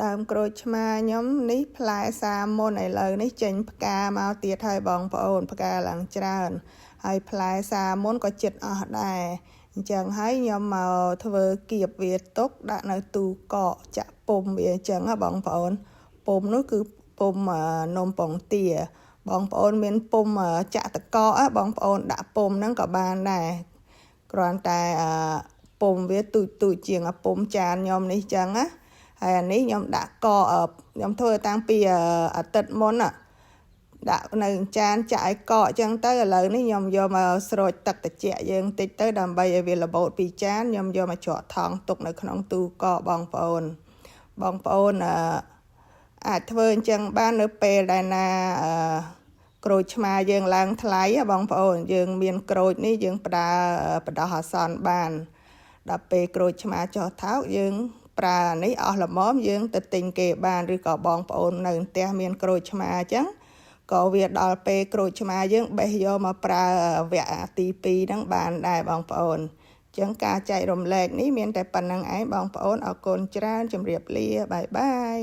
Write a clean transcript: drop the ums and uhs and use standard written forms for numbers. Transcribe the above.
ដើមក្រូចឆ្មាខ្ញុំនេះផ្លែសាមុនឥឡូវនេះចេញផ្កាមកទៀតហើយបងប្អូនផ្កាឡើងច្រើនហើយផ្លែសាមុនក៏ជិតអស់ដែរអញ្ចឹងហើយខ្ញុំមកធ្វើគៀបវាទុកដាក់នៅទូកកចាក់ពុំវាអញ្ចឹងណាបងប្អូនពុំនោះគឺពុំនំពងទាបងប្អូនមានពុំចាក់តកកបងប្អូនដាក់ពុំហ្នឹងក៏បានដែរគ្រាន់តែពុំវាទូចជាងពុំចានខ្ញុំនេះអញ្ចឹងណាហើយអានេះខ្ញុំដាក់កខ្ញុំធ្វើតាំងពីអាទិត្យមុនដាក់នៅចានចាក់ឲ្យកកអញ្ចឹងទៅឥឡូវនេះខ្ញុំយកមកស្រូចទឹកត្រជាក់យើងតិចទៅដើម្បីឲ្យវារបូតពីចានខ្ញុំយកមកច្រកថងទុកនៅក្នុងទូកកបងប្អូនអាចធ្វើអញ្ចឹងបាននៅពេលដែលណាក្រូចឆ្មាយើងឡើងថ្លៃបងប្អូនយើងមានក្រូចនេះយើងបដោះអាសន្នបានដល់ពេលក្រូចឆ្មាចុះថោកយើងប្រើនេះអស់ល្មមយើងទៅទិញគេបានឬក៏បងប្អូននៅផ្ទះមានក្រូចឆ្មាអញ្ចឹងក៏វាដល់ពេលក្រូចឆ្មាយើងបេះយកមកប្រើវគ្គទី2ហ្នឹងបានដែរបងប្អូនអញ្ចឹងការចែករំលែកនេះមានតែប៉ុណ្្នឹងឯងបងប្អូនអរគុណច្រើនជម្រាបលាបាយបាយ